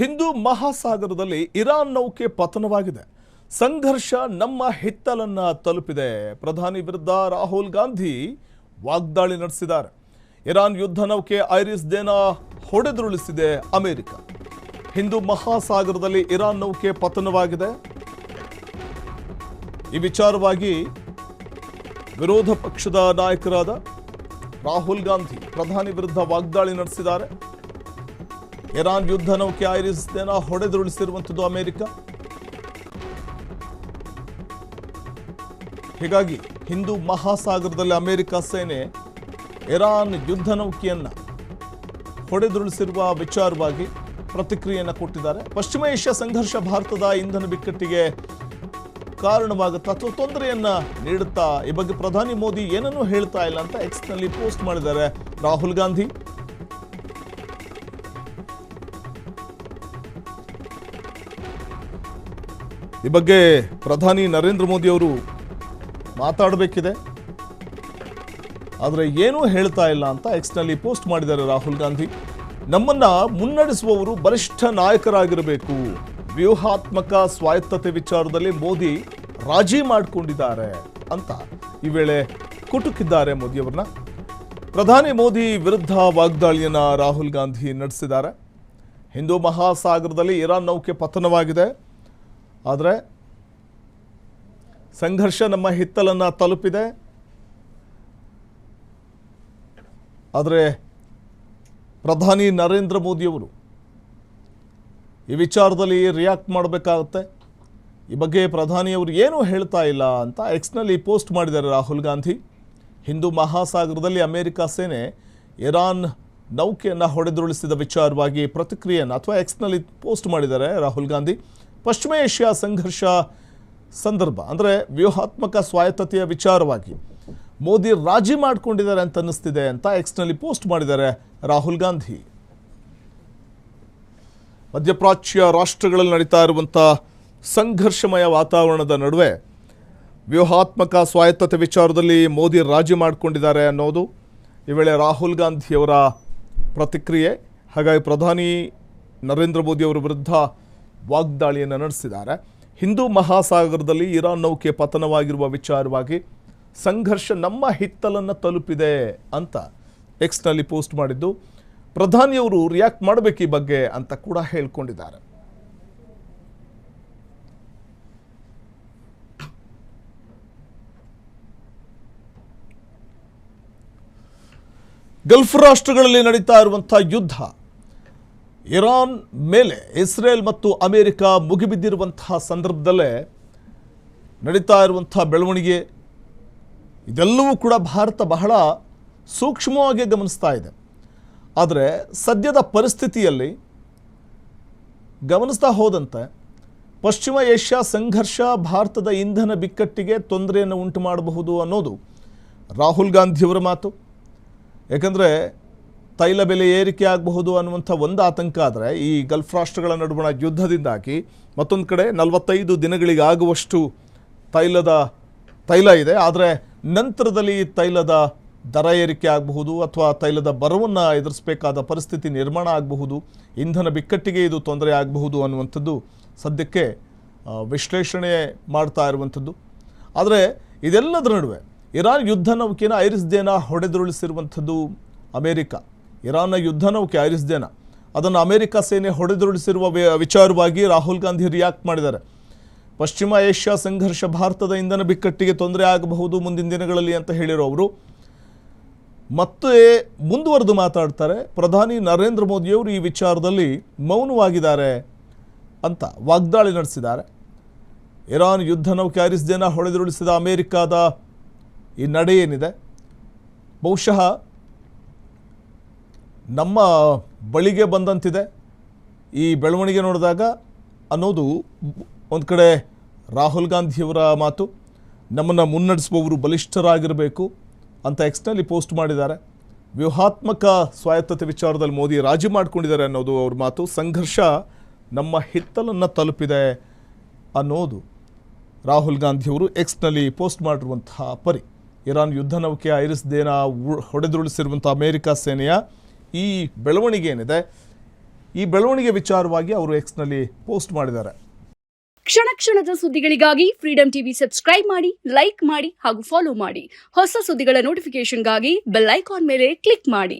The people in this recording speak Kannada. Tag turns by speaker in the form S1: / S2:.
S1: ಹಿಂದೂ ಮಹಾಸಾಗರದಲ್ಲಿ ಇರಾನ್ ನೌಕೆ ಪತನವಾಗಿದೆ. ಸಂಘರ್ಷ ನಮ್ಮ ಹಿತ್ತಲನ್ನ ತಲುಪಿದೆ. ಪ್ರಧಾನಿ ವಿರುದ್ಧ ರಾಹುಲ್ ಗಾಂಧಿ ವಾಗ್ದಾಳಿ ನಡೆಸಿದ್ದಾರೆ. ಇರಾನ್ ಯುದ್ಧ ನೌಕೆ ಐರಿಸ್ ದೇನ ಹೊಡೆದುರುಳಿಸಿದೆ ಅಮೆರಿಕ. ಹಿಂದೂ ಮಹಾಸಾಗರದಲ್ಲಿ ಇರಾನ್ ನೌಕೆ ಪತನವಾಗಿದೆ. ಈ ವಿಚಾರವಾಗಿ ವಿರೋಧ ಪಕ್ಷದ ನಾಯಕರಾದ ರಾಹುಲ್ ಗಾಂಧಿ ಪ್ರಧಾನಿ ವಿರುದ್ಧ ವಾಗ್ದಾಳಿ ನಡೆಸಿದ್ದಾರೆ. ಇರಾನ್ ಯುದ್ಧ ನೌಕೆ ಐರಿಸ್ ದೇನ ಹೊಡೆದುರುಳಿಸಿರುವಂಥದ್ದು ಅಮೆರಿಕ. ಹೀಗಾಗಿ ಹಿಂದೂ ಮಹಾಸಾಗರದಲ್ಲಿ ಅಮೆರಿಕ ಸೇನೆ ಇರಾನ್ ಯುದ್ಧ ನೌಕೆಯನ್ನ ಹೊಡೆದುರುಳಿಸಿರುವ ವಿಚಾರವಾಗಿ ಪ್ರತಿಕ್ರಿಯೆಯನ್ನು ಕೊಟ್ಟಿದ್ದಾರೆ. ಪಶ್ಚಿಮ ಏಷ್ಯಾ ಸಂಘರ್ಷ ಭಾರತದ ಇಂಧನ ಬಿಕ್ಕಟ್ಟಿಗೆ ಕಾರಣವಾಗುತ್ತಾ ಅಥವಾ ತೊಂದರೆಯನ್ನ ನೀಡುತ್ತಾ, ಈ ಬಗ್ಗೆ ಪ್ರಧಾನಿ ಮೋದಿ ಏನನ್ನೂ ಹೇಳ್ತಾ ಇಲ್ಲ ಅಂತ ಎಕ್ಸ್ನಲ್ಲಿ ಪೋಸ್ಟ್ ಮಾಡಿದ್ದಾರೆ ರಾಹುಲ್ ಗಾಂಧಿ. ಈ ಬಗ್ಗೆ ಪ್ರಧಾನಿ ನರೇಂದ್ರ ಮೋದಿ ಅವರು ಮಾತಾಡಬೇಕಿದೆ, ಆದರೆ ಏನೂ ಹೇಳ್ತಾ ಇಲ್ಲ ಅಂತ ಎಕ್ಸ್ನಲ್ಲಿ ಪೋಸ್ಟ್ ಮಾಡಿದ್ದಾರೆ ರಾಹುಲ್ ಗಾಂಧಿ. ನಮ್ಮನ್ನ ಮುನ್ನಡೆಸುವವರು ಬಲಿಷ್ಠ ನಾಯಕರಾಗಿರಬೇಕು. ವ್ಯೂಹಾತ್ಮಕ ಸ್ವಾಯತ್ತತೆ ವಿಚಾರದಲ್ಲಿ ಮೋದಿ ರಾಜಿ ಮಾಡಿಕೊಂಡಿದ್ದಾರೆ ಅಂತ ಈ ವೇಳೆ ಕುಟುಕಿದ್ದಾರೆ ಮೋದಿಯವರನ್ನ. ಪ್ರಧಾನಿ ಮೋದಿ ವಿರುದ್ಧ ವಾಗ್ದಾಳಿಯನ್ನ ರಾಹುಲ್ ಗಾಂಧಿ ನಡೆಸಿದ್ದಾರೆ. ಹಿಂದೂ ಮಹಾಸಾಗರದಲ್ಲಿ ಇರಾನ್ ನೌಕೆ ಪತನವಾಗಿದೆ, ಆದರೆ ಸಂಘರ್ಷ ನಮ್ಮ ಹಿತ್ತಲನ್ನ ತಲುಪಿದೆ. ಆದರೆ ಪ್ರಧಾನಿ ನರೇಂದ್ರ ಮೋದಿಯವರು ಈ ವಿಚಾರದಲ್ಲಿ ರಿಯಾಕ್ಟ್ ಮಾಡಬೇಕಾಗುತ್ತೆ. ಈ ಬಗ್ಗೆ ಪ್ರಧಾನಿಯವರು ಏನೂ ಹೇಳ್ತಾ ಇಲ್ಲ ಅಂತ ಎಕ್ಸ್ನಲ್ಲಿ ಪೋಸ್ಟ್ ಮಾಡಿದ್ದಾರೆ ರಾಹುಲ್ ಗಾಂಧಿ. ಹಿಂದೂ ಮಹಾಸಾಗರದಲ್ಲಿ ಅಮೆರಿಕ ಸೇನೆ ಇರಾನ್ ನೌಕೆಯನ್ನು ಹೊಡೆದುರುಳಿಸಿದ ವಿಚಾರವಾಗಿ ಪ್ರತಿಕ್ರಿಯೆಯನ್ನು ಅಥವಾ ಎಕ್ಸ್ನಲ್ಲಿ ಪೋಸ್ಟ್ ಮಾಡಿದ್ದಾರೆ ರಾಹುಲ್ ಗಾಂಧಿ. ಪಶ್ಚಿಮ ಏಷ್ಯಾ ಸಂಘರ್ಷ ಸಂದರ್ಭ ಅಂದರೆ ವ್ಯೂಹಾತ್ಮಕ ಸ್ವಾಯತ್ತತೆಯ ವಿಚಾರವಾಗಿ ಮೋದಿ ರಾಜಿ ಮಾಡಿಕೊಂಡಿದ್ದಾರೆ ಅಂತ ಅನ್ನಿಸ್ತಿದೆ ಅಂತ ಎಕ್ಸ್ನಲ್ಲಿ ಪೋಸ್ಟ್ ಮಾಡಿದ್ದಾರೆ ರಾಹುಲ್ ಗಾಂಧಿ. ಮಧ್ಯಪ್ರಾಚ್ಯ ರಾಷ್ಟ್ರಗಳಲ್ಲಿ ನಡೀತಾ ಇರುವಂಥ ಸಂಘರ್ಷಮಯ ವಾತಾವರಣದ ನಡುವೆ ವ್ಯೂಹಾತ್ಮಕ ಸ್ವಾಯತ್ತತೆ ವಿಚಾರದಲ್ಲಿ ಮೋದಿ ರಾಜಿ ಮಾಡಿಕೊಂಡಿದ್ದಾರೆ ಅನ್ನೋದು ಈ ವೇಳೆ ರಾಹುಲ್ ಗಾಂಧಿಯವರ ಪ್ರತಿಕ್ರಿಯೆ. ಹಾಗಾಗಿ ಪ್ರಧಾನಿ ನರೇಂದ್ರ ಮೋದಿಯವರ ವಿರುದ್ಧ ವಾಗ್ದಾಳಿಯನ್ನು ನಡೆಸಿದ್ದಾರೆ. ಹಿಂದೂ ಮಹಾಸಾಗರದಲ್ಲಿ ಇರಾನ್ ನೌಕೆ ಪತನವಾಗಿರುವ ವಿಚಾರವಾಗಿ ಸಂಘರ್ಷ ನಮ್ಮ ಹಿತ್ತಲನ್ನು ತಲುಪಿದೆ ಅಂತ ಎಕ್ಸ್ನಲ್ಲಿ ಪೋಸ್ಟ್ ಮಾಡಿದ್ದು. ಪ್ರಧಾನಿಯವರು ರಿಯಾಕ್ಟ್ ಮಾಡಬೇಕು ಈ ಬಗ್ಗೆ ಅಂತ ಕೂಡ ಹೇಳ್ಕೊಂಡಿದ್ದಾರೆ. ಗಲ್ಫ್ ರಾಷ್ಟ್ರಗಳಲ್ಲಿ ನಡೀತಾ ಇರುವಂಥ ಯುದ್ಧ, ಇರಾನ್ ಮೇಲೆ ಇಸ್ರೇಲ್ ಮತ್ತು ಅಮೆರಿಕ ಮುಗಿಬಿದ್ದಿರುವಂತಹ ಸಂದರ್ಭದಲ್ಲೇ ನಡೀತಾ ಇರುವಂಥ ಬೆಳವಣಿಗೆ, ಇದೆಲ್ಲವೂ ಕೂಡ ಭಾರತ ಬಹಳ ಸೂಕ್ಷ್ಮವಾಗಿ ಗಮನಿಸ್ತಾ ಇದೆ. ಆದರೆ ಸದ್ಯದ ಪರಿಸ್ಥಿತಿಯಲ್ಲಿ ಗಮನಿಸ್ತಾ ಹೋದಂತೆ ಪಶ್ಚಿಮ ಏಷ್ಯಾ ಸಂಘರ್ಷ ಭಾರತದ ಇಂಧನ ಬಿಕ್ಕಟ್ಟಿಗೆ ತೊಂದರೆಯನ್ನು ಉಂಟು ಮಾಡಬಹುದು ಅನ್ನೋದು ರಾಹುಲ್ ಗಾಂಧಿಯವರ ಮಾತು. ಯಾಕಂದರೆ ತೈಲ ಬೆಲೆ ಏರಿಕೆ ಆಗಬಹುದು ಅನ್ನುವಂಥ ಒಂದು ಆತಂಕ. ಆದರೆ ಈ ಗಲ್ಫ್ ರಾಷ್ಟ್ರಗಳ ನಡುವಣ ಯುದ್ಧದಿಂದಾಗಿ ಮತ್ತೊಂದು ಕಡೆ 45 ದಿನಗಳಿಗೆ ಆಗುವಷ್ಟು ತೈಲ ಇದೆ. ಆದರೆ ನಂತರದಲ್ಲಿ ತೈಲದ ದರ ಏರಿಕೆ ಆಗಬಹುದು ಅಥವಾ ತೈಲದ ಬರವನ್ನು ಎದುರಿಸಬೇಕಾದ ಪರಿಸ್ಥಿತಿ ನಿರ್ಮಾಣ ಆಗಬಹುದು, ಇಂಧನ ಬಿಕ್ಕಟ್ಟಿಗೆ ಇದು ತೊಂದರೆ ಆಗಬಹುದು ಅನ್ನುವಂಥದ್ದು ಸದ್ಯಕ್ಕೆ ವಿಶ್ಲೇಷಣೆ ಮಾಡ್ತಾ ಇರುವಂಥದ್ದು. ಆದರೆ ಇದೆಲ್ಲದರ ನಡುವೆ ಇರಾನ್ ಯುದ್ಧ ನೌಕೆನ ಐರಿಸ್ ದೇನ ಹೊಡೆದುರುಳಿಸಿರುವಂಥದ್ದು ಅಮೆರಿಕ. ಇರಾನ್ನ ಯುದ್ಧ ನೌಕೆ ಐರಿಸ್ ದೇನ ಅದನ್ನು ಅಮೆರಿಕ ಸೇನೆ ಹೊಡೆದುರುಳಿಸಿರುವ ವಿಚಾರವಾಗಿ ರಾಹುಲ್ ಗಾಂಧಿ ರಿಯಾಕ್ಟ್ ಮಾಡಿದ್ದಾರೆ. ಪಶ್ಚಿಮ ಏಷ್ಯಾ ಸಂಘರ್ಷ ಭಾರತದ ಇಂಧನ ಬಿಕ್ಕಟ್ಟಿಗೆ ತೊಂದರೆ ಆಗಬಹುದು ಮುಂದಿನ ದಿನಗಳಲ್ಲಿ ಅಂತ ಹೇಳಿರೋ ಅವರು ಮತ್ತೆ ಮುಂದುವರೆದು ಮಾತಾಡ್ತಾರೆ. ಪ್ರಧಾನಿ ನರೇಂದ್ರ ಮೋದಿಯವರು ಈ ವಿಚಾರದಲ್ಲಿ ಮೌನವಾಗಿದ್ದಾರೆ ಅಂತ ವಾಗ್ದಾಳಿ ನಡೆಸಿದ್ದಾರೆ. ಇರಾನ್ ಯುದ್ಧ ನೌಕೆ ಐರಿಸ್ ದೇನ ಹೊಡೆದುರುಳಿಸಿದ ಅಮೆರಿಕದ ಈ ನಡೆ ಏನಿದೆ, ಬಹುಶಃ ನಮ್ಮ ಬಳಿಗೆ ಬಂದಂತಿದೆ ಈ ಬೆಳವಣಿಗೆ ನೋಡಿದಾಗ ಅನ್ನೋದು ಒಂದು ಕಡೆ ರಾಹುಲ್ ಗಾಂಧಿಯವರ ಮಾತು. ನಮ್ಮನ್ನು ಮುನ್ನಡೆಸುವವರು ಬಲಿಷ್ಠರಾಗಿರಬೇಕು ಅಂತ ಎಕ್ಸ್ನಲ್ಲಿ ಪೋಸ್ಟ್ ಮಾಡಿದ್ದಾರೆ. ವ್ಯೂಹಾತ್ಮಕ ಸ್ವಾಯತ್ತತೆ ವಿಚಾರದಲ್ಲಿ ಮೋದಿ ರಾಜಿ ಮಾಡಿಕೊಂಡಿದ್ದಾರೆ ಅನ್ನೋದು ಅವ್ರ ಮಾತು. ಸಂಘರ್ಷ ನಮ್ಮ ಹಿತ್ತಲನ್ನು ತಲುಪಿದೆ ಅನ್ನೋದು ರಾಹುಲ್ ಗಾಂಧಿಯವರು ಎಕ್ಸ್ನಲ್ಲಿ ಪೋಸ್ಟ್ ಮಾಡಿರುವಂತಹ ಪರಿ. ಇರಾನ್ ಯುದ್ಧ ನೌಕೆ ಐರಿಸ್ ದೇನ ಹೊಡೆದುರುಳಿಸಿರುವಂಥ ಅಮೆರಿಕ ಸೇನೆಯ ಈ ಬೆಳವಣಿಗೆ ಏನಿದೆ ಈ ಬೆಳವಣಿಗೆ ವಿಚಾರವಾಗಿ ಅವರು ಎಕ್ಸ್ನಲ್ಲಿ ಪೋಸ್ಟ್ ಮಾಡಿದ್ದಾರೆ.
S2: ಕ್ಷಣ ಕ್ಷಣದ ಸುದ್ದಿಗಳಿಗಾಗಿ ಫ್ರೀಡಂ ಟಿವಿ ಸಬ್ಸ್ಕ್ರೈಬ್ ಮಾಡಿ, ಲೈಕ್ ಮಾಡಿ ಹಾಗೂ ಫಾಲೋ ಮಾಡಿ. ಹೊಸ ಸುದ್ದಿಗಳ ನೋಟಿಫಿಕೇಶನ್ಗಾಗಿ ಬೆಲ್ ಐಕಾನ್ ಮೇಲೆ ಕ್ಲಿಕ್ ಮಾಡಿ.